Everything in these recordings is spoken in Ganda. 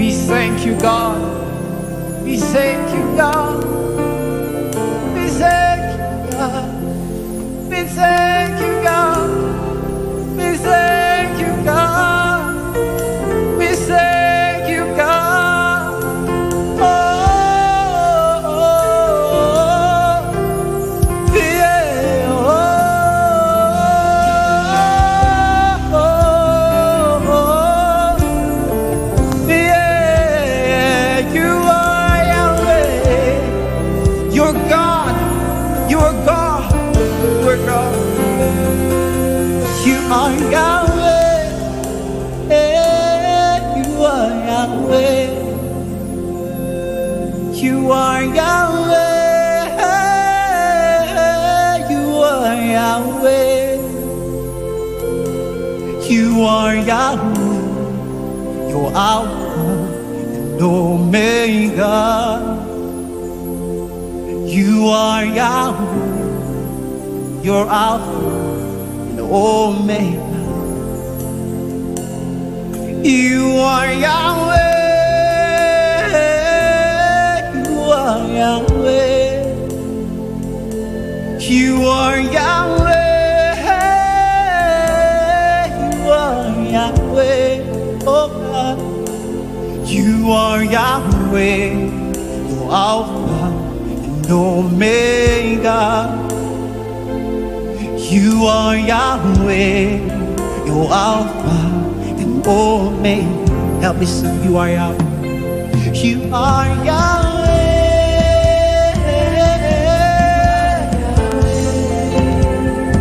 We thank you, God. We thank you, God. We thank you, God. We thank you, God. We thank you, God. We thank you, God. Oh, yeah. Yeah. You are Yahweh. You're God. You are God. You are God. You are Yahweh. You are Yahweh. You are Yahweh. You are Yahweh. You are Yahweh. You're Alpha and Omega. You are Yahweh. You're Alpha and Omega. You are Yahweh. You are Yahweh. You are Yahweh. You are Yahweh. Oh God. You are Yahweh. You're Alpha and Omega. You are Yahweh. You're Alpha and Omega. Help me sing. You are Yahweh. You are Yahweh.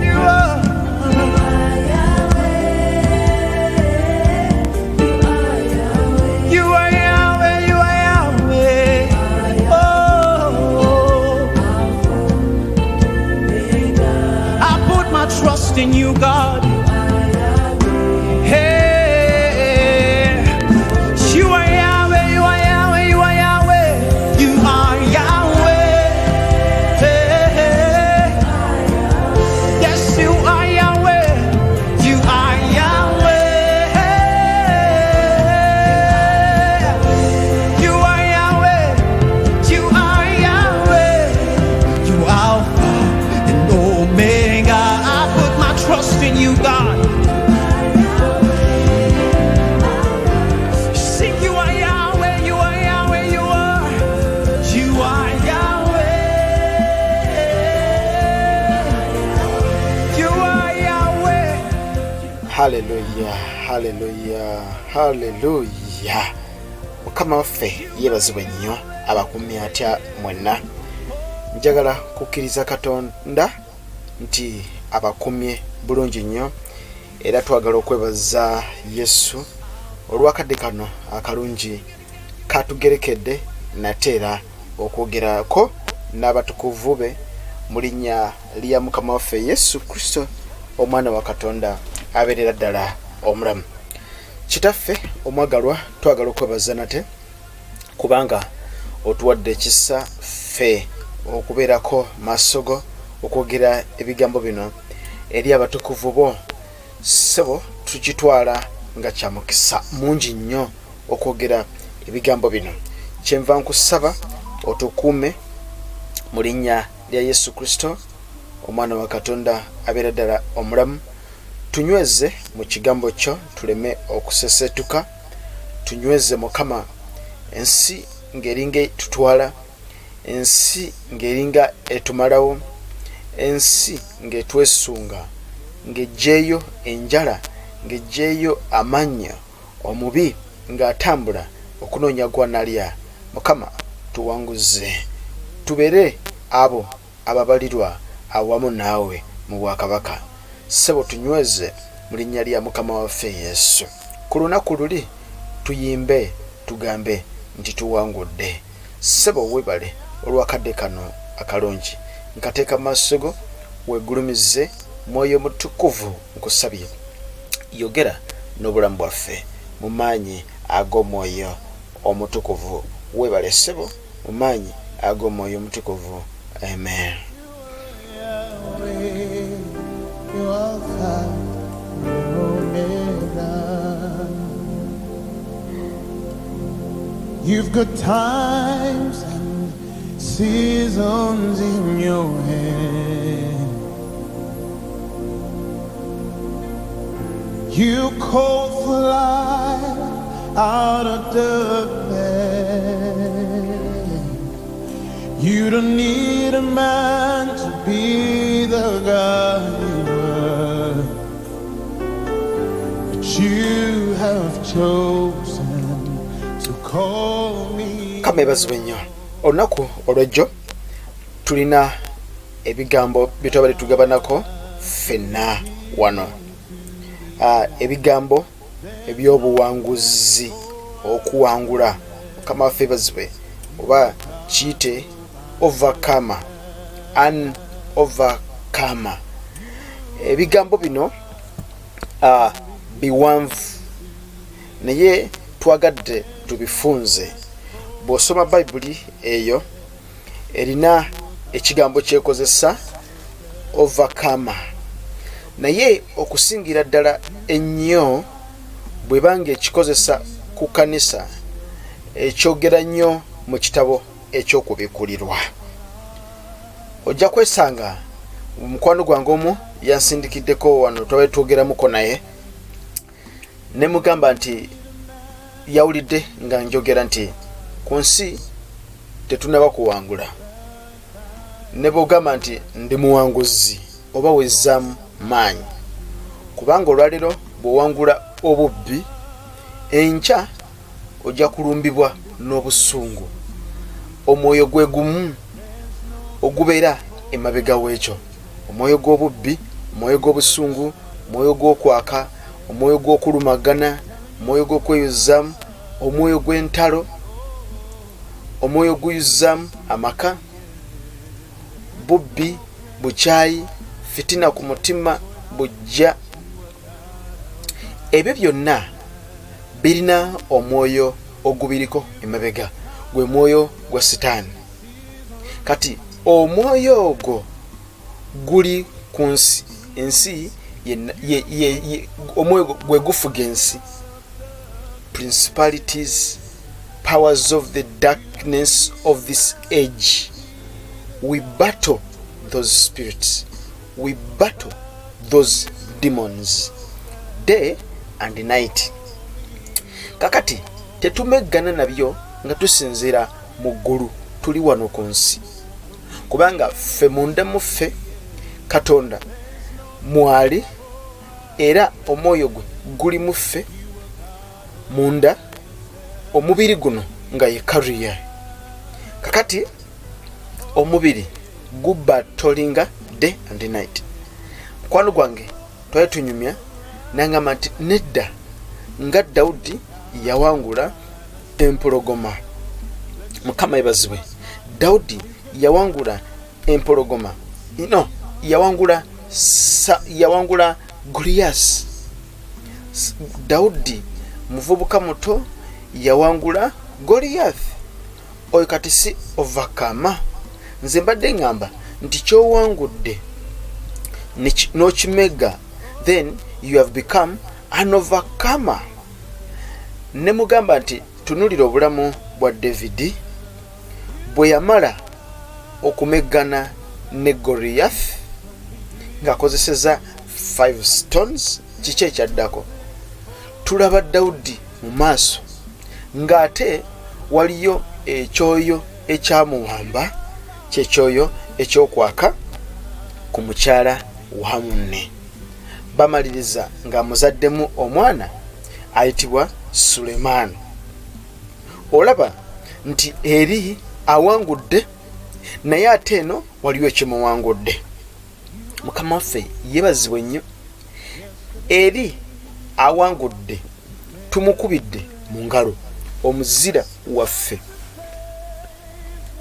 You are Yahweh. You are Yahweh. You are Yahweh. Oh, I put my trust in you, God. Hey. You are Yahweh, you are Yahweh, you are Yahweh. You are Yahweh. Hey. Yes, you are Yahweh. You are Yahweh. You are Yahweh. You are Yahweh. You are Alpha and Omega. I put my trust in you, God. Hallelujah, hallelujah, hallelujah. Mukama waffe yeebazibwe nnyo abakuumi atya mwenna. Njagala kukkiriza Katonda nti abakumye bulungi nnyo era twagala okwebaza Yesu olw'akadde kano akalungi katugerekedde nate era okwogerako n'abatukuvu be mu linnya lya Mukama waffe Yesu Kristo omwana wa Katonda abeerera ddala omulamu. Kitaffe omwagalwa, twagala okwebaza nate kubanga otuwadde ekisa ffe okubeerako maaso okwogera ebigambo bino eri abatukuvu bo. Ssebo tukitwala nga kya mukisa mungi nnyo okwogera ebigambo bino. Kyenva nkusaba otukuume mu linnya lya Yesu Kristo omwana wa Katonda abeera ddala omulamu. Tunyweze mu kigambo kyo tuleme okusesetuka. Tunyweze Mukama ensi ng'eringa tutwala, ensi ng'eringa etumalawo, ensi ng'etwesunga, ng'ejjeeyo enjala, ng'ejjeeyo amannyo, omubi ng'atambula okunoonya gw'analya. Mukama tuwanguze, tubeere abo ababalirwa awamu naawe mu bwakabaka. Ssebo tunyweze mu linnya lya Mukama waffe Yesu. Ku lunaku luli tuyimbe tugambe nti tuwangudde. Ssebo weebale olw'akadde kano akalungi. Nkateeka mu maaso go weegulumize Mwoyo Mutukuvu nkusabye yogera n'obulamu bwaffe mu maanyi ag'Omwoyo Omutukuvu. Weebale ssebo mu maanyi ag'Omwoyo Omutukuvu. Amen. You've got times and seasons in your hand. You call for light out of darkness. You don't need a man to be the God you were, but you have chosen to call me. Kama ebazibwe nnyo olunaku olwejjo tulina ebigambo byetwabadde tugabanako ffenna wano. Ebigambo ebyobuwanguzi, okuwangula. Mukama waffe ebazibwe oba kiyite overcomer, an overcomer. Ebigambo bino biwanvu naye twagadde tubifunze. Bw'osoma bayibuli eyo erina ekigambo kyekozesa overcomer, naye okusingira ddala ennyo bwebanga ekikozesa ku kanisa ekyogera nnyo mu kitabo ekyokubikulirwa. Ojja kwesanga mukwano gwange omu yansindikiddeko wano twabadde twogeramuko naye ne mugamba nti yawulidde nga njogera nti ku nsi tetunaba kuwangula, ne bw'ogamba nti ndi muwanguzi oba wezzaamu maanyi, kubanga olwaleero bw'owangula obubbi enkya ojja kulumbibwa n'obusungu. Omwoyo gwe gumu ogubeera emabega w'ekyo: omwoyo gw'obubbi, omwoyo gw'obusungu, omwoyo gw'okwaka, omwoyo gw'okulumagana, omwoyo gw'okweyuzzaamu, omwoyo gw'entalo, omwoyo guyuzzaamu amaka, bubbi, bukyayi, fitina ku mutima, bujja. Ebyo byonna birina omwoyo ogubiriko emabega, gwe mwoyo gwa Sitaani. Kati omwoyo ogwo guli ku nsi, ensi omwoyo gwe gufuga ensi. Principalities, powers of the darkness of this age, we battle those spirits, we battle those demons day and night. Kakati tetumeggana nabyo nga tusinziira mu ggulu, tuli wano ku nsi, kubanga ffe munda mu ffe Katonda mwali era omwoyo gwe guli mu ffe munda, omubiri guno nga ye kariya. Kakati omubiri gubattlinga day and night. Mukwano gwange twali tunyumya nangamba nti nedda nga Dawudi yawangula empologoma. Mukama ebazibwe, Dawudi yawangula empologoma, yawangula Goliath. Dawudi muvubuka muto yawangula Goliath. Oyo kati si overcomer. Nze mbadde ngamba nti kyowangudde n'okimega, then you have become an overcomer. Ne mugamba nti tunulira obulamu bwa David bwe yamala okumeggana ne Goliath ng'akozeseza 5 stones. Kiki ekyaddako? Tulaba Dawudi mu maaso ng'ate waliyo ekyoyo ekyamuwamba, kyekyoyo ekyokwaka ku mukyala wa munne. Bamaliriza ng'amuzaddemu omwana ayitibwa Sulemaani. Olaba nti eri awangudde, naye ate eno waliwo ekimuwangudde. Mukama waffe yeebazibwe nnyo. Eri awangudde tumukubidde mu ngalo, omuzira waffe,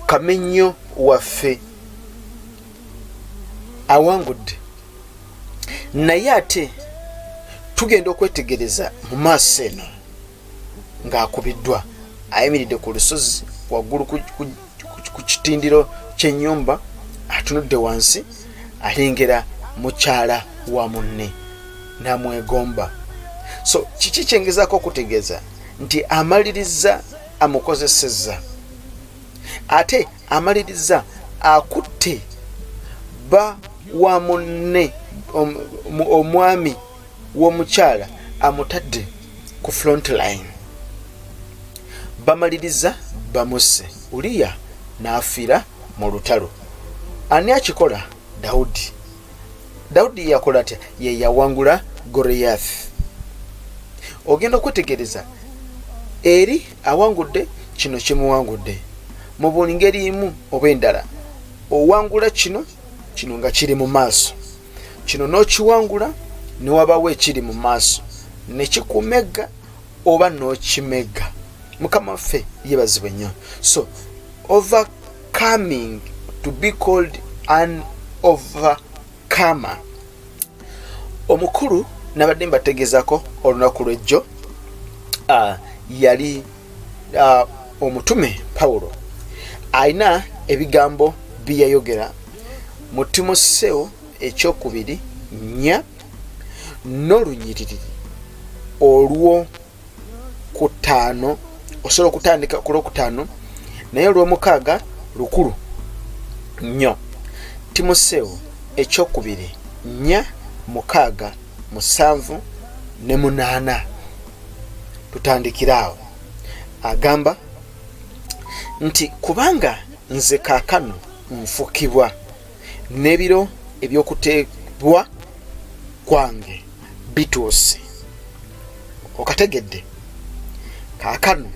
kamenyo waffe awangudde, naye ate tugenda okwetegereza mu maaso eno ng'akubiddwa ayimiridde ku lusozi waggulu ku kitindiro ky'ennyumba, atunudde wansi alengera mukyala wa munne n'amwegomba. So kiki kyengezaako okutegeeza nti amaliriza amukozesezza. Ate amaliriza akutte ba wa munne omwami w'omukyala amutadde ku front line. Bamaliriza bamuse. Uliya n'afiira mu lutalo. Ani akikola? Dawudi. Dawudi yakola atya? Ye yawangula Goliath. Ogenda okwetegereza eri awangudde kino kimuwangudde mu buli ngeri imu oba endala. Owangula kino nga kiri mu maaso, kino n'okiwangula ne wabawo ekiri mu maaso ne kikumegga oba n'okimegga. Mukama waffe yeebazibwe nnyo. So overcoming, to be called an overcomer. Omukulu nabadde mbategeezako olunaku lw'ejjo yali omutume Pawulo alina ebigambo byeyayogera mu Timoseewo ekyokubiri 4 n'olunyiriri olw'okutaano. Osobola okutandika ku lwokutaano naye olw'omukaaga lukulu nnyo. Timoseewo ekyokubiri 4 6 7 ne 8. Tutandikiraawo. Agamba nti kubanga nze kaakano nfukibwa n'ebiro eby'okuteebwa kwange bituuse. Okategedde? Kaakano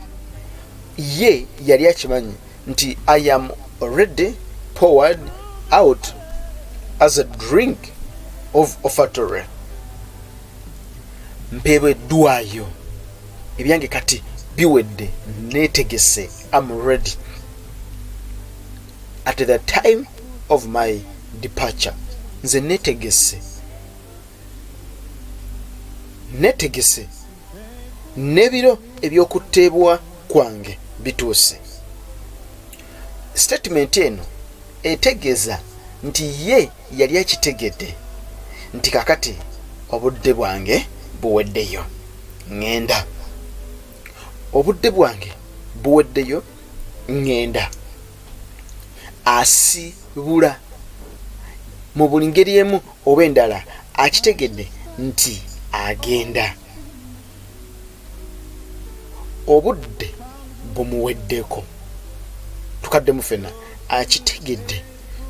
ye yali akimanyi nti I am already poured out as a drink of offertory. Mpeeweddwayo ebyange kati biwedde, neetegese. I'm ready at the time of my departure. Nze neetegese n'ebiro eby'okuteebwa kwange bituuse. Statement eno etegeeza nti ye yali akitegedde nti kakati obudde bwange buweddeyo, ŋŋenda. Obudde bwange buweddeyo, ŋŋenda. Asibula mu buli ngeri emu oba endala akitegedde nti agenda. Obudde bumuweddeko. Tukaddemu ffenna akitegedde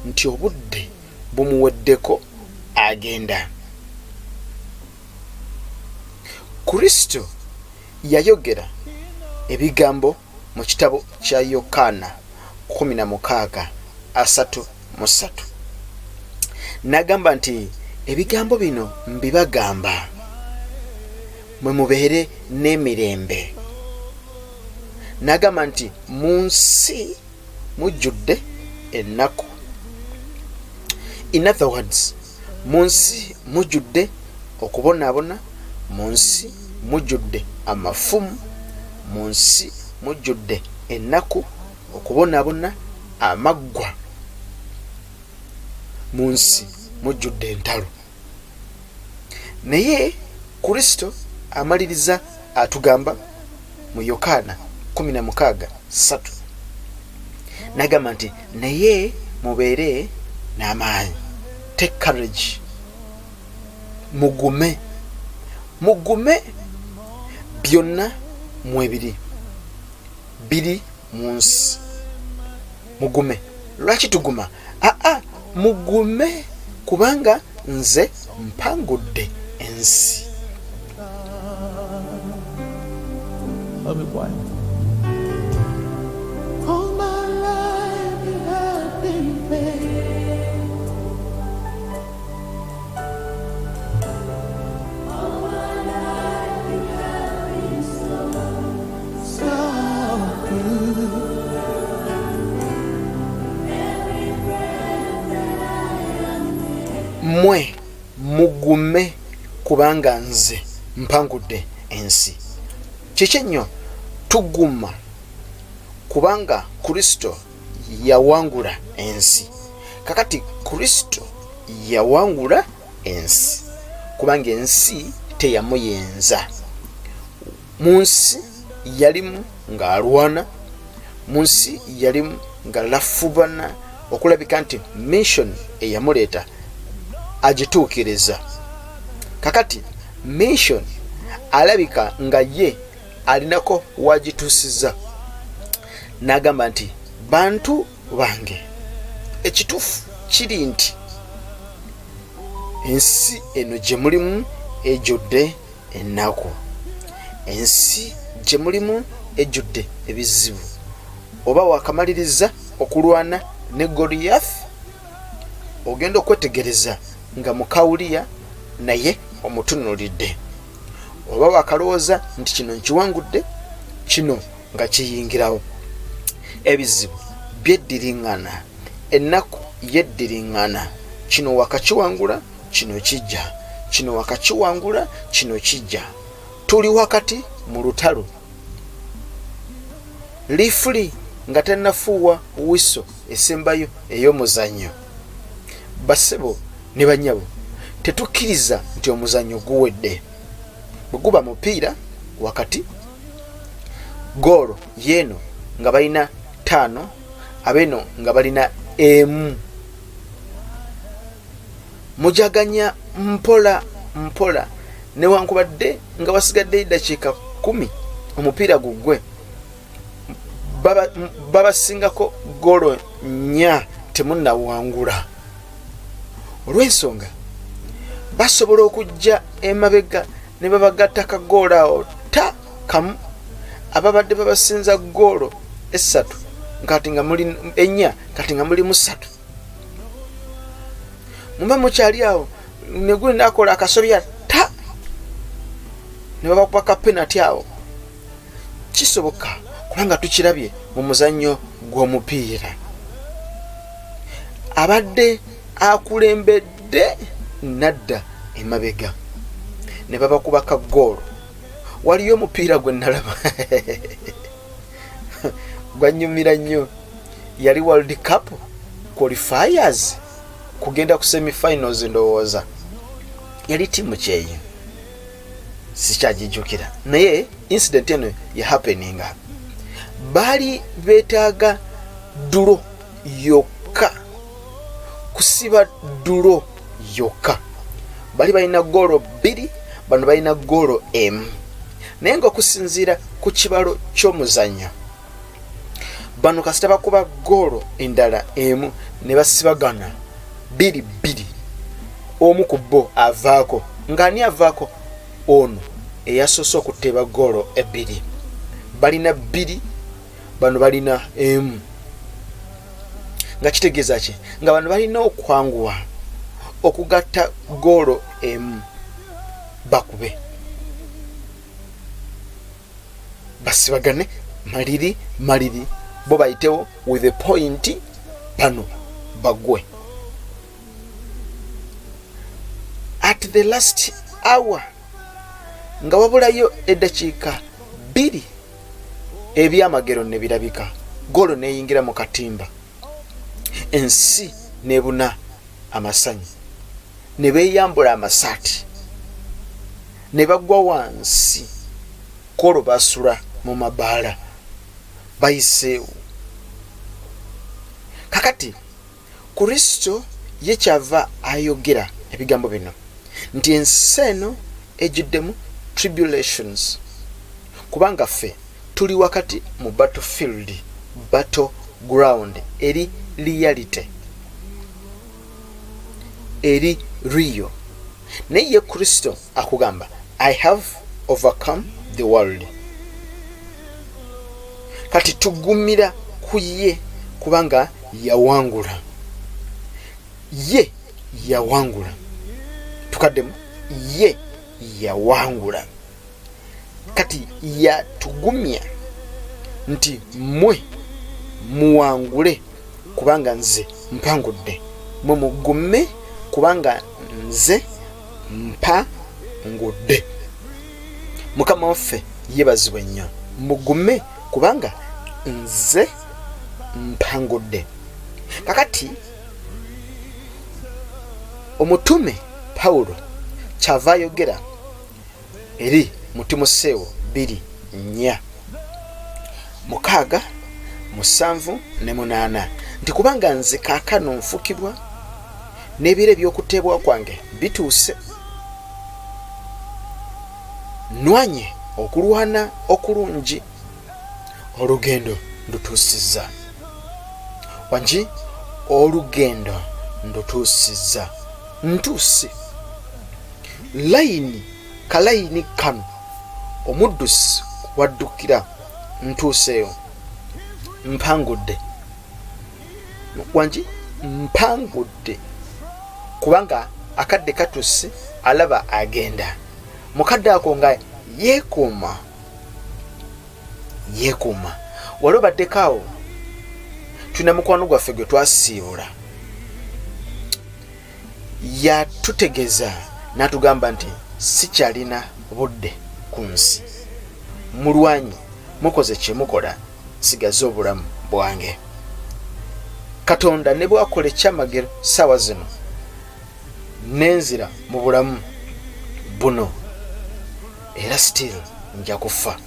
nti obudde bumuweddeko, agenda. Kristo yayogera ebigambo mu kitabo kya Yokaana 16:3. N'agamba nti ebigambo bino mbibagamba mwe mubeere n'emirembe. N'agamba nti mu nsi mujjudde ennaku. In other words, mu nsi mujjudde okubonaabona, mu nsi mujjudde amafumu, mu nsi mujjudde ennaku, okubonaabona, amaggwa, mu nsi mujjudde entalo. Naye Kristo amaliriza atugamba mu Yokaana 16:3. N'agamba nti naye mubeere n'amaanyi. Take courage. Mugume byonna mwebiri biri mu nsi. Mugume. Lwaki tuguma? Mugume kubanga nze mpangudde ensi. All my life you have been faithful. All my life you have been so good. Every breath that I am Mwe mugume kubanga nze mpangudde ensi. Kiki nnyo? Tuguma kubanga Kristo yawangula ensi. Kakati Kristo yawangula ensi kubanga ensi teyamuyenza. Mu nsi yalimu ng'alwana, mu nsi yalimu ng'alafubana okulabika nti mission eyamuleeta agituukiriza. Kakati mission alabika nga ye alinako wagituusiza, n'agamba nti bantu bange, ekituufu kiri nti ensi eno gye mulimu ejjudde ennaku, ensi gye mulimu ejjudde ebizibu. Oba wakamaliriza okulwana ne Goliath, ogenda okwetegereza nga mukawuliya naye omutunulidde. Oba wakalowooza nti kino nkiwangudde, kino nga kiyingirawo. Ebizibu byeddiringana, ennaku yeddiringana. Kino wakakiwangula, kino kijja, kino wakakiwangula, kino kijja. Tuli wakati mu lutalo, lifuli nga tannafuuwa wiso esembayo ey'omuzannyo. Bassebo ne banyabo, tetukkiriza nti omuzannyo guwedde. Bwe guba mupiira wakati, goolo yeeno nga balina 5, abeeno nga balina 1, mujaganya mpola mpola, newankubadde nga wasigadde eddakiika 10 omupiira gugwe, babasingako goolo 4 temunnawangula. Olw'ensonga basobola okujja emabega ne babagatta kagoolo awo kamu, ababadde babasinza goolo 3 kati nga muli 4, kati nga mulimu 3. Muba mukyali awo negwe nakola akasobya ne babakuba ka penalty awo. Kisoboka kubanga tukirabye mu muzannyo gw'omupiira. Abadde akulembedde nadda emabega ne babakuba ka goolo. Waliyo omupiira gwe nalaba gwanyumira nnyo, yali World Cup qualifiers kugenda ku semi-finals. Ndowooza yali tiimu kyeyo, sikyagijjukira, naye incident eno ya happeninga. Bali beetaaga dulo yokka, kusiba dulo yokka. Bali balina goolo 2, bano balina goolo 1, naye ng'okusinziira ku kibalo ky'omuzannyo, bano kasita bakuba goolo endala 1 ne basibagana 2-2, omu ku bo avaako. Ng'ani avaako? Ono eyasoose okuteeba goolo 2. Balina 2, bano balina 1. Nga kitegeeza ki? Nga bano balina okwanguwa okugatta goolo 1 bakube, basibagane maliri bo bayitewo with a point, bano bagwe. At the last hour nga wabulayo eddakiika 2 ebyamagero ne birabika, goolo neyingira mu katimba, ensi nebuna amasanyi, ne beeyambula amasaati, ne bagwa wansi, kolo basula mu mabaala bayiseewo. Kakati Kristo ye kyava ayogera ebigambo bino nti ensi eno ejjuddemu tribulations, kubanga ffe tuli wakati mu battlefield, battle ground, eri reality, eri real. Naye ye Kristo akugamba I have overcome the world. Kati tugumira ku ye kubanga yawangula. Ye yawangula. Tukaddemu ye yawangula. Kati yatugumya nti mwe muwangule kubanga nze mpangudde, mwe mugume kubanga nze mpangudde. Mukama waffe yebazibwe nnyo, mugume kubanga nze mpangudde. Kakati omutume Pawulo kyava ayogera eri mu Timoseewo 2:4 6, 7 ne 8 nti kubanga nze kaakano nfukibwa n'ebiro eby'okuteebwa kwange bituuse. Nwanye okulwana okulungi, olugendo ndutuusizza. Wangi olugendo ndutuusizza. Ntuuse kalayini kano omuddusi waddukira ntuuseeyo. Mpangudde wangi mpangudde kubanga akadde katuuse alaba agenda. Mukadde ako nga yeekuuma wali obaddeko awo tulina mukwano gwaffe gwe twasiibula yatutegeeza n'atugamba nti sikyalina budde ku nsi, mulwanyi mukoze kye mukola, sigaze obulamu bwange. Katonda ne bwakola ekyamagero ssaawa zino n'enzira mu bulamu buno era still nja kufa.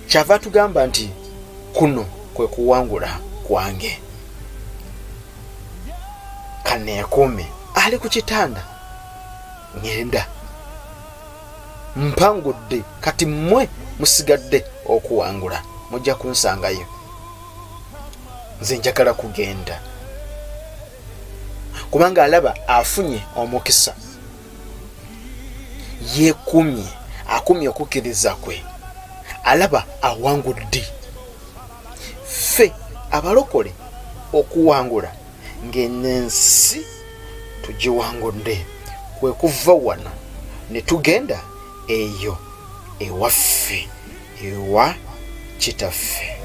Kyava tugamba nti kuno kwe kuwangula kwange. Kaneekuume ali ku kitanda ngenda. Mpangudde kati mmwe musigadde okuwangula, mujja kunsangayo. Nze njagala kugenda kubanga alaba afunye omukisa. Yeekuumye, akumye okukkiriza kwe, alaba awangudde. Ffe abalokole okuwangula ng'ensi tugiwangudde, kwe kuva wano ne tugenda eyo ewaffe, ewa kitaffe.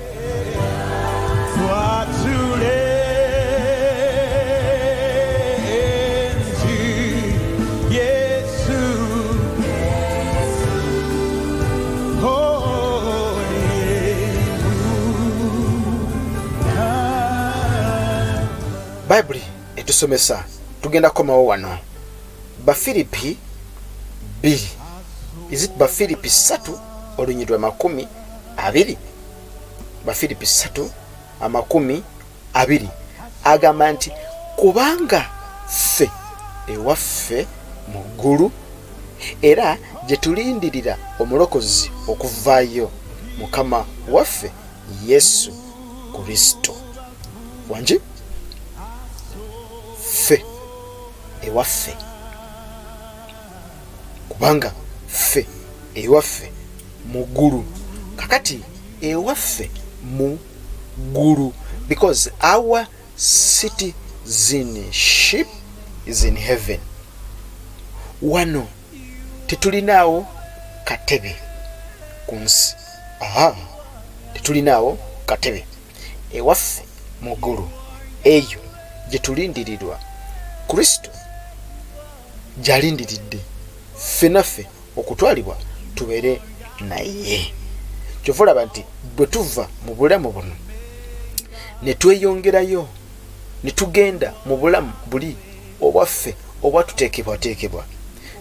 Bible etusomesa tugenda komawo wano Bafilipi 2 is Bafilipi 3 olunyirwa 20. Bafilipi 3:20 agamba nti kubanga ffe ewaffe mu ggulu era gye tulindirira omulokozi okuvaayo, Mukama waffe Yesu Kristo. Wangi ffe ewaffe, kubanga ffe ewaffe mu ggulu. Kakati ewaffe mu ggulu because our citizenship is in heaven. Wano tetulinaawo katebe ku nsi. Tetulinaawo katebe. Ewaffe mu ggulu eyo gye tulindirirwa Kristo gy'alindiridde ffe naffe okutwalibwa tubeere naye. Kyova olaba nti bwe tuva mu bulamu buno ne tweyongerayo ne tugenda mu bulamu buli obwaffe obwatuteekebwateekebwa,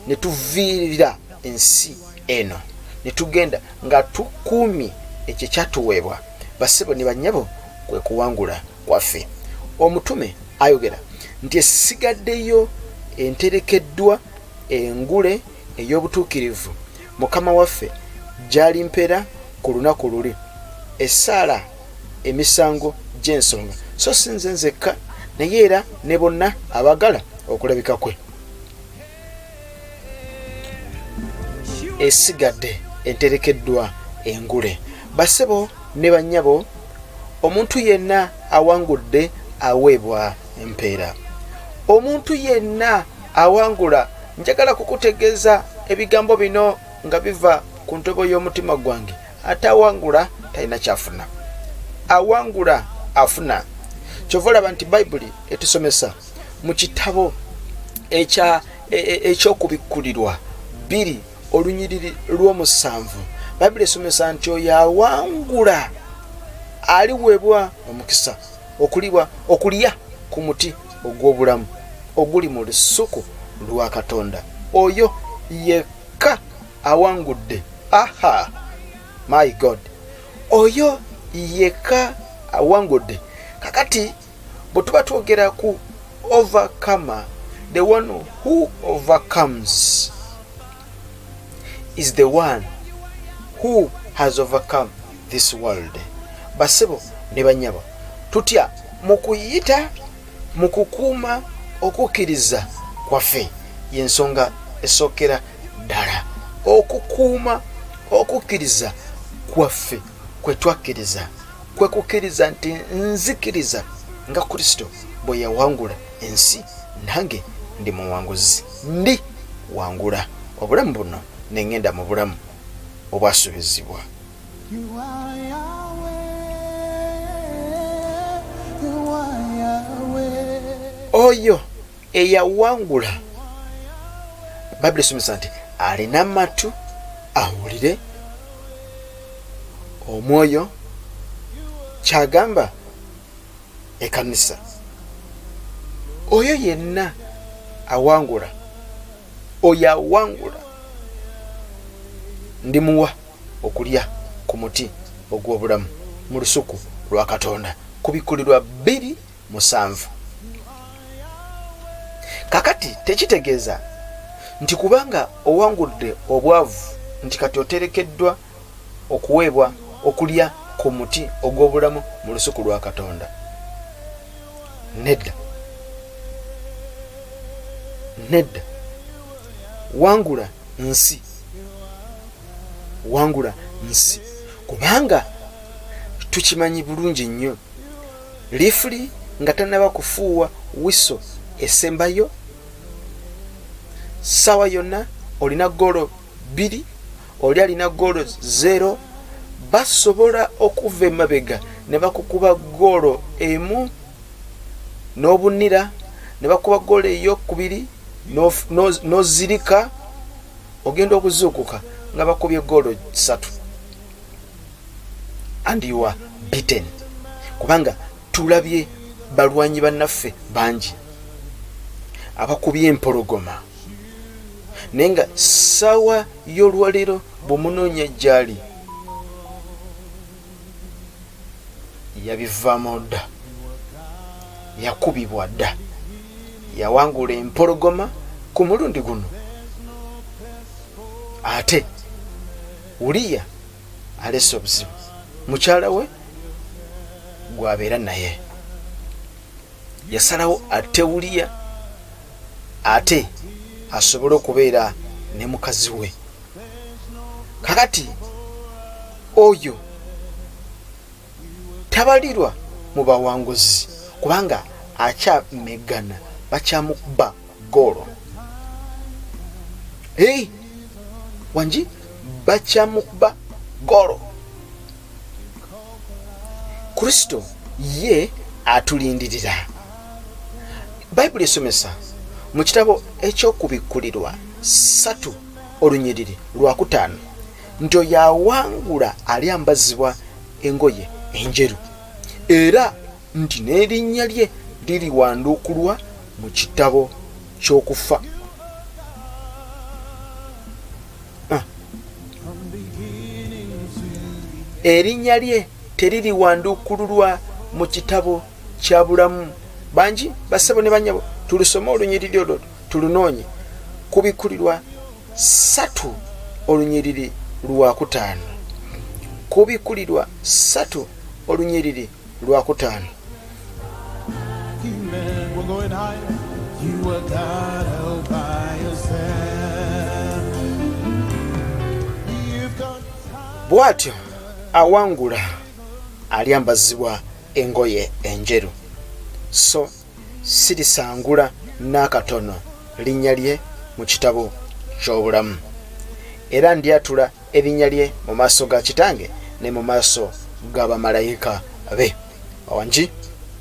ne tuviirira ensi eno, ne tugenda nga tukuumye ekyo kyatuweebwa, bassebo ne bannyabo, kwe kuwangula kwaffe. Omutume ayogera nti esigaddeyo enterekeddwa engule ey'obutuukirivu Mukama waffe gy'alimpera ku lunaku luli, essaala emisango gy'ensonga, so si nze nzekka naye era ne bonna abagala okulabika kwe. Esigadde enterekeddwa engule. Bassebo ne bannyabo, omuntu yenna awangudde aweebwa empeera. Omuntu yenna awangula, njagala kukutegeeza ebigambo bino nga biva ku ntobo y'omutima gwange, atawangula talina kyafuna, awangula afuna. Kyova olaba nti Bayibuli etusomesa mu kitabo eky'okubikkulirwa 2 olunyiriri lw'omusanvu, Bayibuli esomesa nti oyo awangula aliweebwa omukisa okulya ku muti ogw'obulamu oguli mu lusuku lwa Katonda. Oyo yekka awangudde. My God, oyo yeka awangudde. Kakati bwe tuba twogera ku overcomer, the one who overcomes is the one who has overcome this world. Basebo ne banyabo, tutya mu kuyita mu kukuuma okukkiriza kwaffe y'ensonga esookera ddala. Okukuuma okukkiriza kwaffe kwe twakkiriza kwe kukkiriza nti nzikiriza nga Kristo bwe yawangula ensi, nange ndi muwanguzi, ndi wangula obulamu buno ne ngenda mu bulamu obwasuubizibwa. Oyo eyawangula, Bayibuli esomesa nti alina amatu awulire, Omwoyo kyagamba ekkanisa. Oyo yenna awangula, oyo awangula ndimuwa okulya ku muti ogw'obulamu mu lusuku lwa Katonda, ku Bikkulirwa 2:7. Kakati tekitegeeza nti kubanga owangudde obwavu nti kati oterekeddwa okuweebwa okulya ku muti ogw'obulamu mu lusuku lwa Katonda. Nedda, nedda. Wangula nsi, wangula nsi, kubanga tukimanyi bulungi nnyo, lifuli nga tanaba kufuuwa wiso esembayo, sawa yonna olina goolo 2, oli alina goolo 0, basobola okuva emabega ne bakukuba goolo 1 n'obunira, ne bakuba goolo ey'okubiri n'ozirika, ogenda okuzuukuka nga bakubye goolo 3 and you are beaten. Kubanga tulabye balwanyi bannaffe bangi abakubye empologoma, naye nga ssaawa y'olwaliro bw'omunoonya gy'ali yabivaamu dda, yakubibwa dda, yawangula empologoma ku mulundi guno. Ate Uliya alese obuzibu, mukyala we gwabeera naye yasalawo ate Uliya ate asobole okubeera ne mukazi we. Kakati oyo tabalirwa mu bawanguzi kubanga akyamegana, bakyamukuba goolo. Wangi bakyamukuba goolo. Kristo ye atulindirira. Bayibuli esomesa mu kitabo eky'okubikkulirwa 3:5 nti oyo awangula alyambazibwa engoye enjeru, era nti n'erinnya lye liriwanduukulwa mu kitabo ky'okufa. Erinnya lye teririwanduukululwa mu kitabo kya bulamu. Bangi basebo ne banyabo tulusome olunyiriri olwo tulunoonye ku Bikkulirwa 3:5. Ku Bikkulirwa 3:5. Bw'atyo awangula alyambazibwa engoye enjeru, so sirisangula n'akatono linnya lye mu kitabo ky'obulamu, era ndyatula erinnya lye mu maaso ga Kitange ne mu maaso g'abamalayika be. Wangi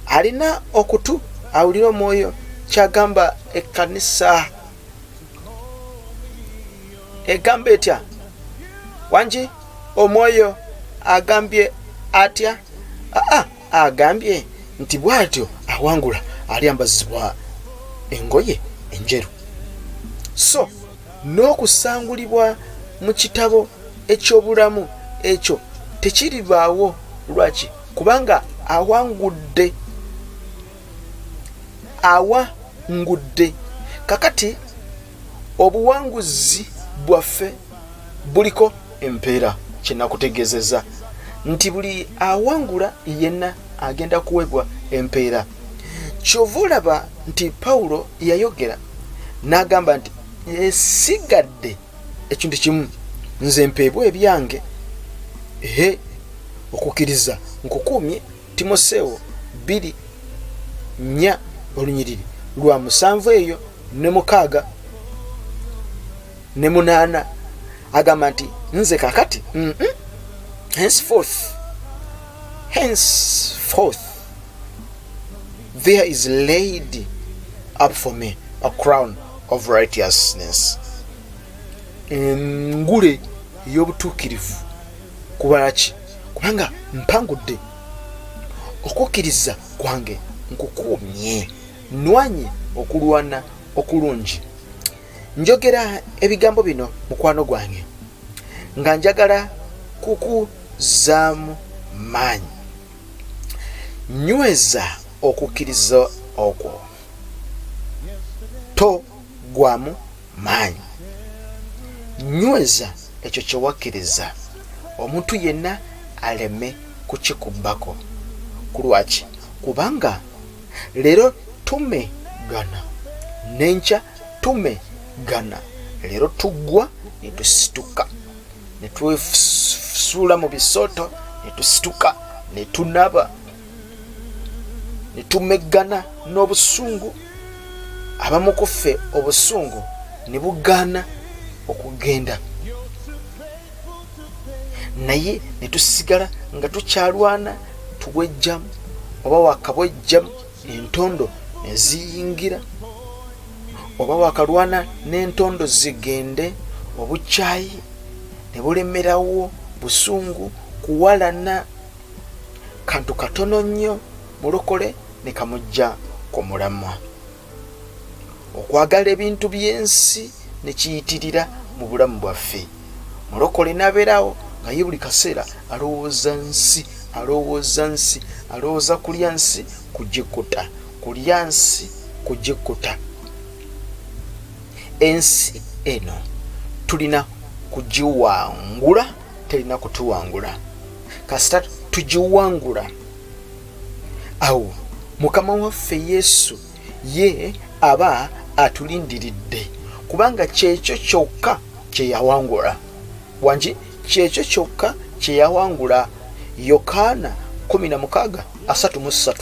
alina okutu awulira Omwoyo kyagamba ekkanisa. Egamba etya? Wangi Omwoyo agambye atya? Agambye nti bw'atyo awangula alyambazibwa engoye enjeru. So n'okusangulibwa mu kitabo eky'obulamu ekyo tekiribaawo. Lwaki? Kubanga awangudde. Kakati obuwanguzi bwaffe buliko empeera. Kyenakutegeezezza nti buli awangula yenna agenda kuweebwa empeera. Kyova olaba nti Pawulo yayogera n'agamba nti esigadde ekintu kimu, nze mpeebwa ebyange. Okukkiriza nkukuumye Timoseewo 2:4 olunyiriri lwa 7 eyo ne 6 ne 8 agamba nti nze kakati henceforth there is laid up for me a crown of righteousness. Engule y'obutuukirivu. Kubalaki? Kubanga mpangudde okukkiriza kwange nkukuumye, nwanye okulwana okulungi. Njogera ebigambo bino mukwano gwange nga njagala kukuzaamu maanyi. Nyweza okukkiriza okwo, togwamu maanyi. Nyweza ekyo kye wakkiriza, omuntu yenna aleme kukikubbako. Kulwaki? Kubanga leero tumegana, n'enkya tumegana. Leero tuggwa ne tusituka, ne twesuula mu bisooto ne tusituka, ne tunaba, ne tumegana n'obusungu. Abamu ku ffe obusungu ne bugaana okugenda, naye ne tusigala nga tukyalwana tuwejjamu, oba wakabwejjamu entondo ne ziyingira, oba wakalwana n'entondo zigende, obukyayi ne bulemerawo, busungu, kuwalana. Kantu katono nnyo mulokole ne kamujja ku mulamwa. Okwagala ebintu by'ensi ne kiyitirira mu bulamu bwaffe. Mulokole n'abeerawo nga ye buli kaseera alowooza nsi, alowooza kulya nsi kugikuta, kulya nsi kugikuta. Ensi eno tulina kugiwangula, terina kutuwangula. Kasita tugiwangula, awo Mukama waffe Yesu ye aba atulindiridde, kubanga kyekyo kyokka kye yawangula. Wangi kyekyo kyokka kye yawangula. Yokaana 16:33.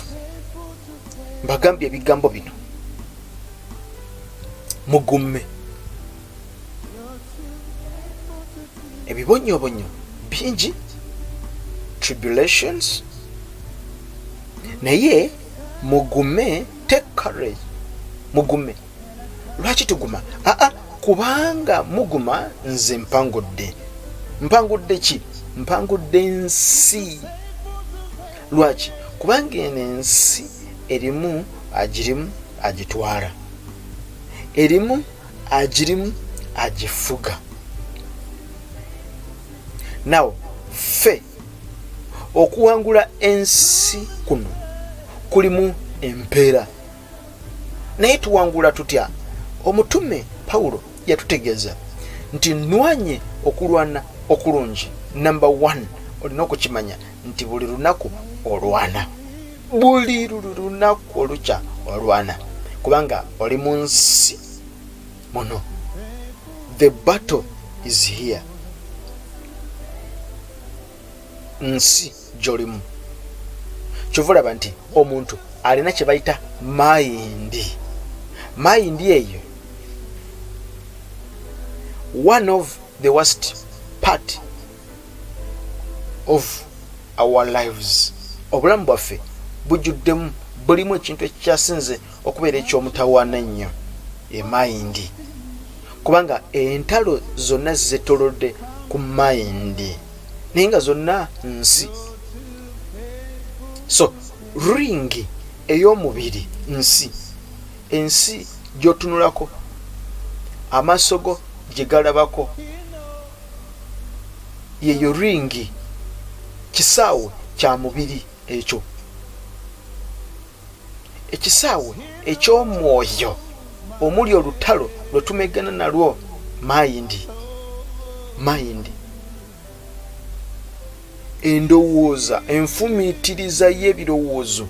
Mbagambye ebigambo bino, mugumme. Ebibonyoobonyo bingi, tribulations, naye mugume, take courage. Mugume. Lwaki tuguma? Kubanga muguma nze mpangudde. Mpangudde ki? Mpangudde ensi. Lwaki? Kubanga eno ensi erimu agirimu agitwala, erimu agirimu agifuga. Nawo ffe okuwangula ensi kuno kulimu empeera. Naye tuwangula tutya? Omutume Pawulo yatutegeeza nti nwanye okulwana okulungi. Number 1, olina okukimanya nti buli lunaku olwana. Buli lunaku olukya olwana, kubanga oli mu nsi muno. The battle is here. Nsi gy'olimu. Kyova olaba nti omuntu alina kye bayita mayindi. Mayindi eyo, one of the worst part of our lives. Obulamu bwaffe bujjuddemu, bulimu ekintu ekyasinze okubeera eky'omutawaana ennyo, emayindi. Kubanga entalo zonna zetolodde ku mayindi, naye nga zonna nsi. So ringi ey'omubiri nsi. Ensi gy'otunulako, amaaso go gye galabako, yeyo ringi kisaawe kya mubiri ekyo, ekisaawe eky'omwoyo omuli olutalo lwe tumegana nalwo mayindi, endowooza, enfumiitiriza y'ebirowoozo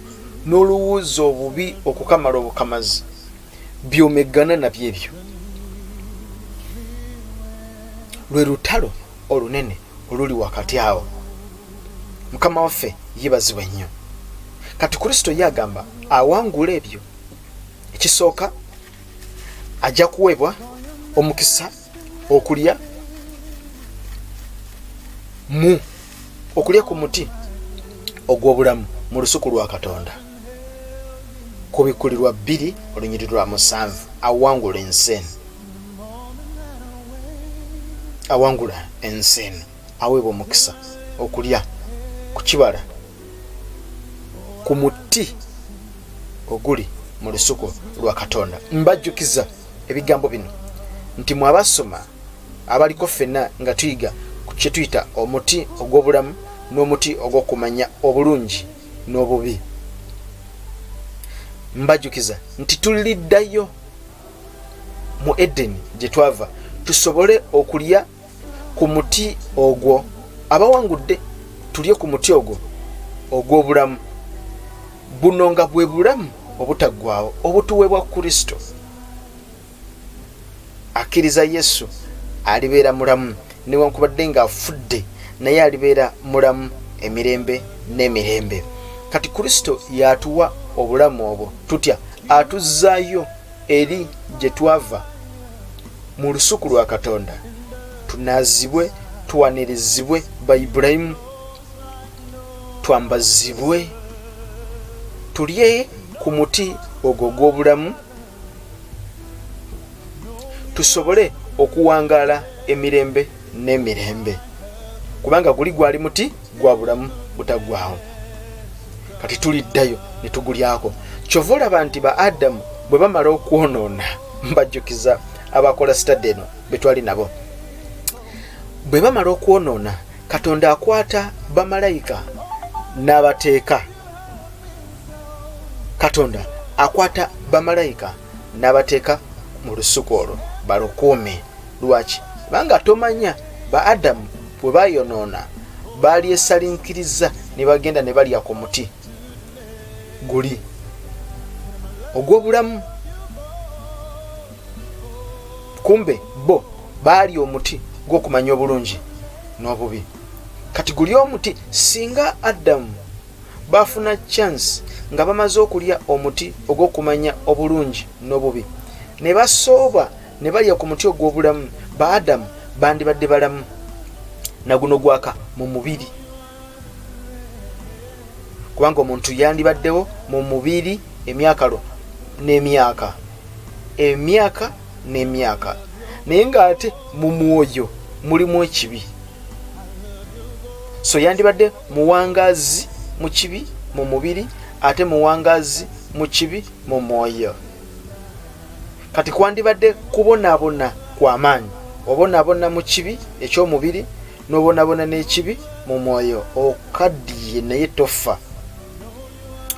n'olowooza obubi okukamala obukamazi by'omegana nabyo ebyo. Lwe lutalo olunene oluli wakati awo. Mukama waffe yeebazibwa nnyo. Kati Kristo yagamba awangula ebyo, ekisooka ajja kuweebwa omukisa okulya ku muti ogw'obulamu mu lusuku lwa Katonda. Kubikulirwa 2:7 awangula ensi, awangula ensi aweebwa omukisa okulya ku kibala ku muti oguli mu lusuku lwa Katonda. Mbajjukiza ebigambo bino nti mwabasoma abaliko ffenna nga tuyiga ku kye tuyita omuti ogw'obulamu n'omuti ogw'okumanya obulungi n'obubi. Mbajjukiza nti tuliddayo mu Edeni gye twava tusobole okulya ku muti ogwo. Abawangudde tulye ku muti ogwo ogw'obulamu. Buno nga bwe bulamu obutaggwaawo obutuweebwa Kristo. Akkiriza Yesu alibeera mulamu newankubadde ng'afudde, naye alibeera mulamu emirembe n'emirembe. Kati Kristo yatuwa obulamu obwo tutya? Atuzzaayo eri gye twava mu lusuku lwa Katonda, tunaazibwe, tuwanirizibwe ba Ibulayimu, twambazibwe, tulye ku muti ogwo gw'obulamu, tusobole okuwangaala emirembe n'emirembe, kubanga guli gwali muti gwa bulamu butaggwaawo. Kati tuliddayo ne tugulyako. Kyova olaba nti ba Adamu bwe bamala okwonoona, mbajjukiza abakola sitade eno be twali nabo, bwe bamala okwonoona, Katonda akwata bamalayika n'abateeka. Katonda akwata bamalayika n'abateeka mu lusuku olwo balukuume. Lwaki? Kubanga tomanya ba Adamu bwe bayonoona balyesalinkiriza ne bagenda ne balya ku muti guli ogw'obulamu. Kumbe bo baali omuti gw'okumanya obulungi n'obubi. Kati guli omuti, singa Adamu bafuna chance nga bamaze okulya omuti ogw'okumanya obulungi n'obubi ne basooba ne balya ku muti ogw'obulamu, ba Adamu bandibadde balamu na guno gwaka mu mubiri, kubanga omuntu yandibaddewo mu mubiri emyaka n'emyaka, naye ng'ate mu mwoyo mulimu ekibi. So yandibadde muwangaazi mu kibi mu mubiri, ate muwangaazi mu kibi mu mwoyo. Kati kwandibadde kubonaabona kw'amaanyi, obonaabona mu kibi eky'omubiri n'obonaabona n'ekibi mu mwoyo, okaddiye naye tofa.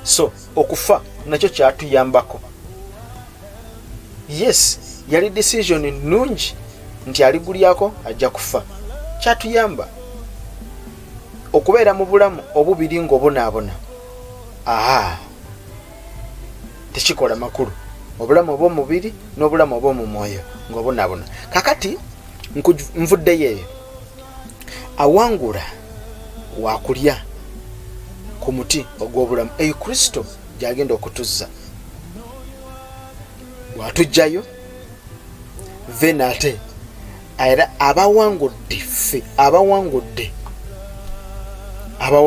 So okufa nakyo kyatuyambako. Yes, yali decision nnungi nti aligulyako ajja kufa. Kyatuyamba okubeera mu bulamu obubiri ng'obonaabona. Tekikola makulu. Obulamu obw'omubiri n'obulamu obw'omu mwoyo ng'obonaabona. Kakati nvuddeyo eyo. Awangula wakulya ku muti ogw'obulamu. Eyo Kristo gy'agenda okutuzza. Bw'atujjayo then ate era abawangudde ffe, abawangudde abo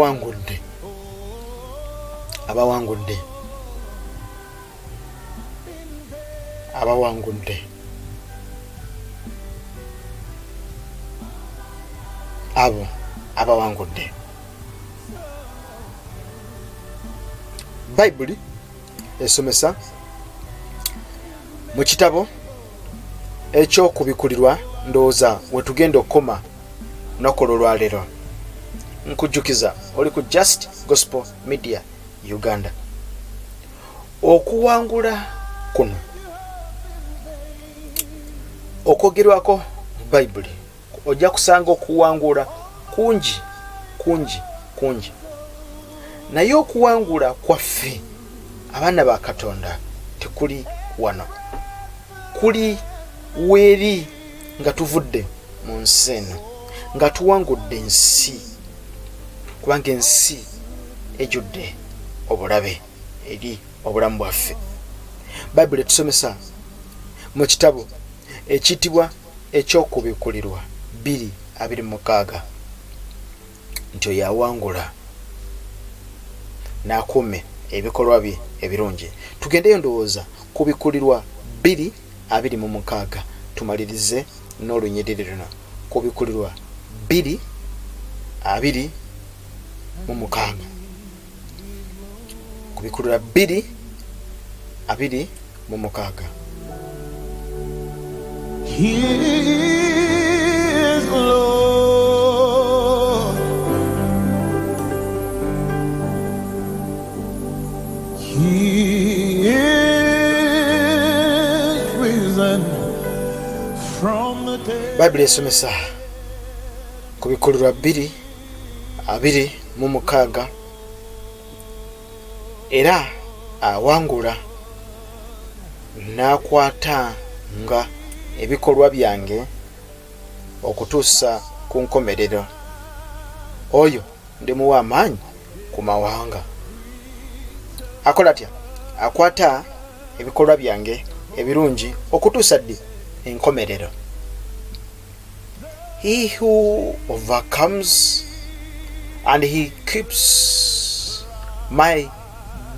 abawangudde. Bayibuli esomesa mu kitabo ekyokubikulirwa, ndowooza we tugenda okukoma lunaku olwaleero, nkujjukiza oli ku Just Gospel Media Uganda. Okuwangula kuno okwogerwako mu Bayibuli ojja kusanga okuwangula kungi naye okuwangula kwaffe abaana ba Katonda tekuli wano, kuli weeri nga tuvudde mu nsi eno nga tuwangudde ensi, kubanga ensi ejjudde obulabe eri obulamu bwaffe. Bayibuli tusomesa mu kitabo ekiyitibwa ekyokubikulirwa 2:26 nti oyo awangula n'akuume ebikolwa bye ebirungi. Tugendeyo ndowooza kubikulirwa 2:26 tumalirize n'olunyiriri luno. Kubikulirwa 2:26 kubikulirwa 2:26. He is Lord. He is risen from the dead. Bayibuli esomesa kubikulirwa 2:26 era awangula n'akwata nga ebikolwa byange okutuusa ku nkomerero. Oyo ndimuwa amaanyi ku mawanga. Akola atya? Akwata ebikolwa byange ebirungi okutuusa ddi enkomerero. He who overcomes and he keeps my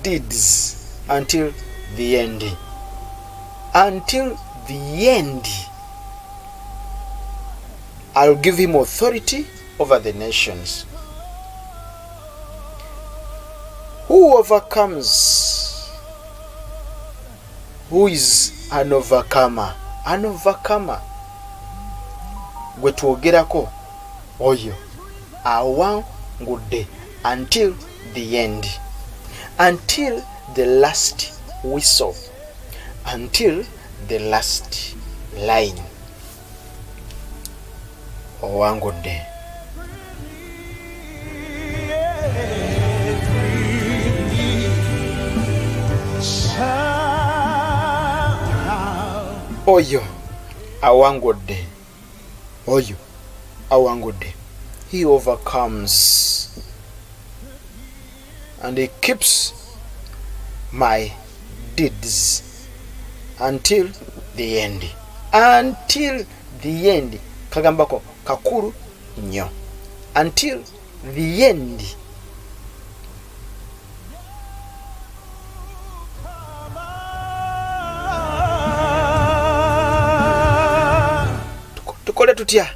deeds until the end. Until the end, I'll give him authority over the nations. Who overcomes? Who is an overcomer? An overcomer. Gwe twogerako oyo awangudde until the end. Until the last whistle. Until the last line. Owangudde. Oyo awangudde. Oyo awangudde. He overcomes and he keeps my deeds until the end. Until the end. Kagambako kakulu nnyo. Until the end. Tukole tutya?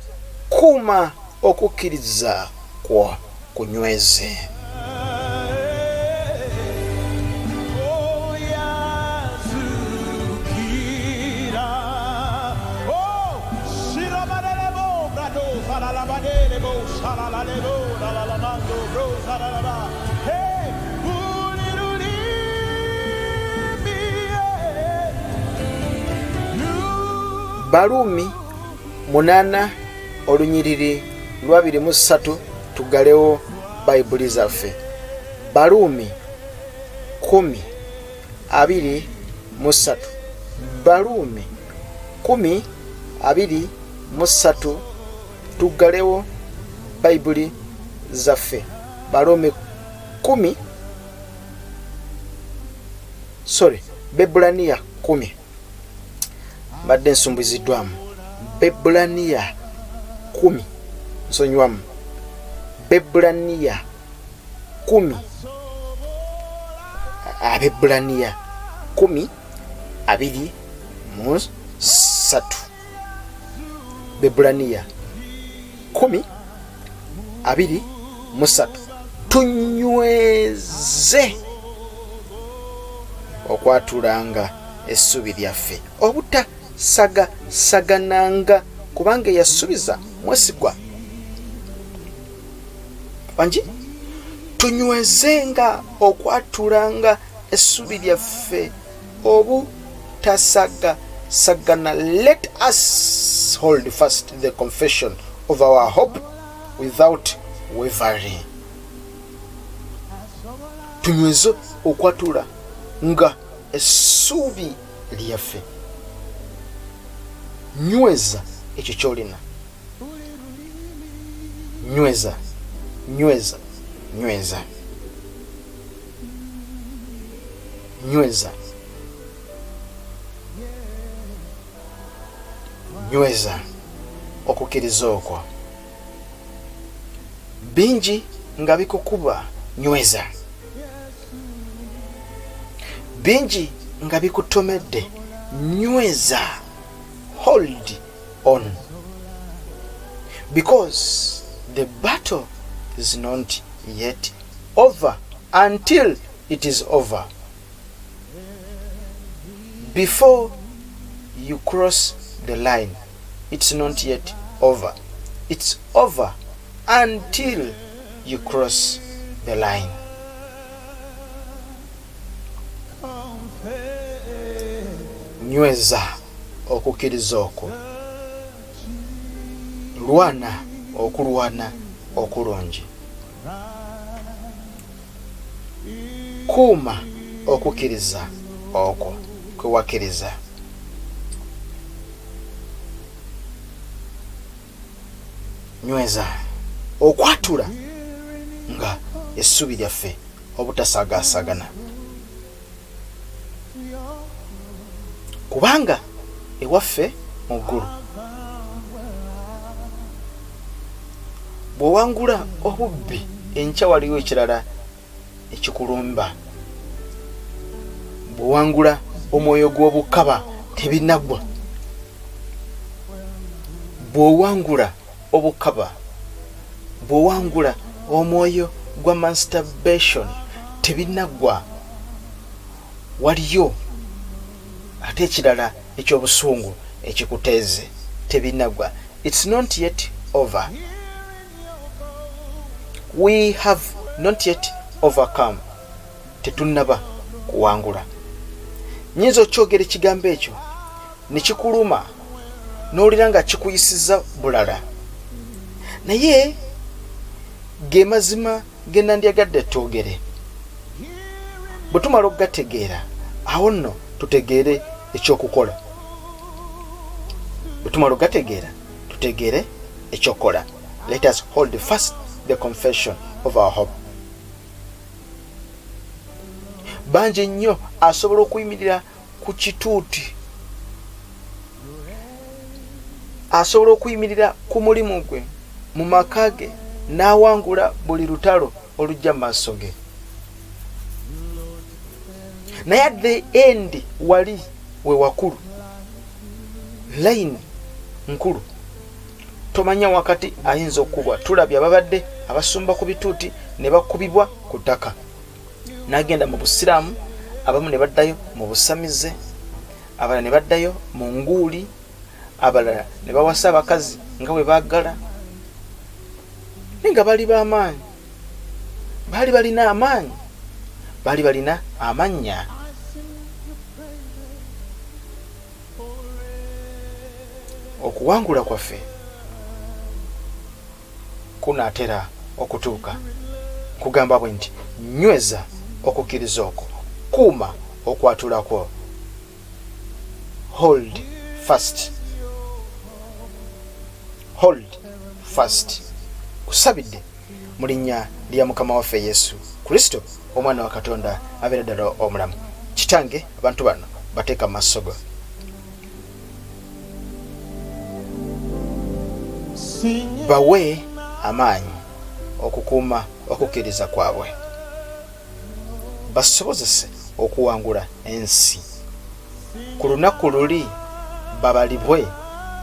Kuma okukkiriza kwa kunyweze. Barumi 8 olunyiriri 23 tugalewo Bayibuli zaffe. Barumi 10:23. Barumi 10:23 tugalewo Bayibuli zaffe. Barumi 10 Bebulaniya 10 badde nsumbuziddwamu. Bebulaniya 10 nsonywamu. Bebulaniya 10. Abebulaniya 10:23. Bebulaniya 10:23. Tunyweze okwatulanga essubi lyaffe obutasagananga kubanga yasubiza mwesigwa. bangi tunywezenga okwatulanga essubi lyaffe obutasagana. Let us hold fast the confession of our hope without wavering. Tunyweze okwatula nga essubi lyaffe. Nyweza ekyo kyolina. Nyweza. Okukkiriza okwo bingi nga bikukuba, nyweza. Bingi nga bikutomedde, nyweza. Hold on, because the battle is not yet over until it is over. Before you cross the line, it's not yet over. It's over until you cross the line. Nyweza okukkiriza okwo. Lwana okulwana okulungi. Kuuma okukkiriza okwo kwe wakkiriza. Nyweza okwatula nga essubi lyaffe obutasaagasagana. Kubanga ewaffe mu ggulu bw'owangula obubbi, enkya waliwo ekirala ekikulumba. Bw'owangula omwoyo gw'obukaba tebinaggwa. Bw'owangula obukaba, bw'owangula omwoyo gwa masturbation tebinaggwa. Waliyo ate ekirala ekyobusungu ekikuteeze tebinaggwa. It's not yet over. We have not yet overcome. Tetunnaba kuwangula. Nyinza okyogera ekigambo ekyo ne kikuluma n'olira nga kikuyisiza bulala, naye ge mazima ge nandyagadde twogere. Bwe tumala okugategeera, awo nno tutegeere ekyokukola. Bwe tumala okugategeera, tutegeere ekyokukola. Let us hold fast the confession of our hope. Bangi nnyo asobola okuyimirira ku kituuti, asobola okuyimirira ku mulimu gwe, mu maka ge, n'awangula buli lutalo olujja mu maaso ge. Naye at the end wali we wakulu, line nkulu, tomanya wakati ayinza okubwa. Tulabye ababadde abasumba ku bituuti ne bakubibwa ku ttaka, n'agenda mu busiraamu, abamu ne baddayo mu busamize, abalala ne baddayo mu nguuli, abalala ne bawasa abakazi nga bwe baagala. Nga bali b'amaanyi, baali balina amaanyi, baali balina amannya. Okuwangula kwaffe kunaatera okutuuka. Kugamba bwe nti nyweza okukkiriza okwo, kuuma okwatula kwo. Hold fast. Hold fast. Kusabidde mu linnya lya Mukama waffe Yesu Kristo, omwana wa Katonda abeera ddala omulamu. Kitange, abantu bano bateeka mu maaso go. Bawe amaanyi okukuuma okukkiriza kwabwe, basobozese okuwangula ensi. Ku lunaku luli babalibwe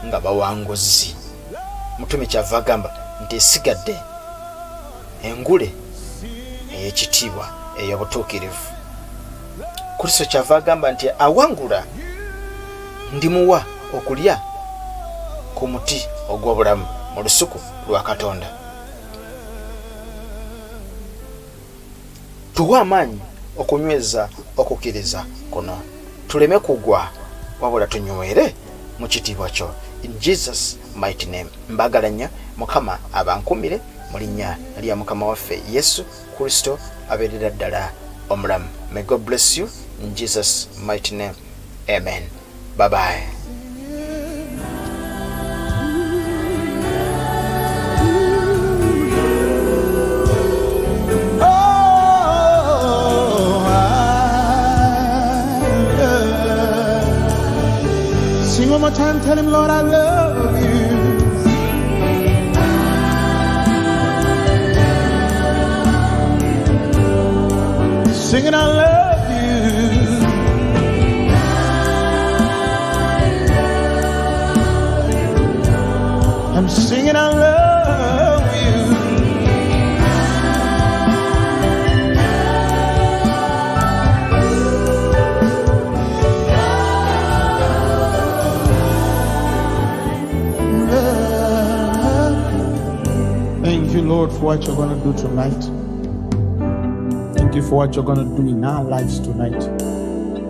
nga bawanguzi. Mutume kyava agamba nti esigadde engule ey'ekitiibwa ey'obutuukirivu. Kristo kyava agamba nti awangula ndimuwa okulya ku muti ogw'obulamu mu lusuku lwa Katonda. tuwe amaanyi okunyweza okukkiriza kuno, tuleme kugwa wabula tunywere mu kitiibwa kyo. In Jesus mighty name. Mbagala nnyo, Mukama abankumire mu linnya lya Mukama waffe Yesu Kristo abeerera ddala omulamu. May God bless you in Jesus mighty name. Amen. Bye bye. Sing one more time, tell him, Lord, I love you. Singing, I love you. I'm singing, I love you. Thank you, Lord, for what you're going to do tonight. Thank you for what you're going to do in our lives tonight.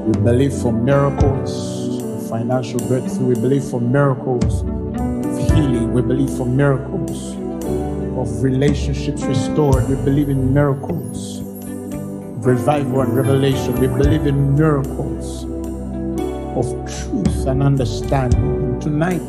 We believe for miracles, financial breakthrough. We believe for miracles of healing. We believe for miracles of relationships restored. We believe in miracles of revival and revelation. We believe in miracles of truth and understanding. Tonight,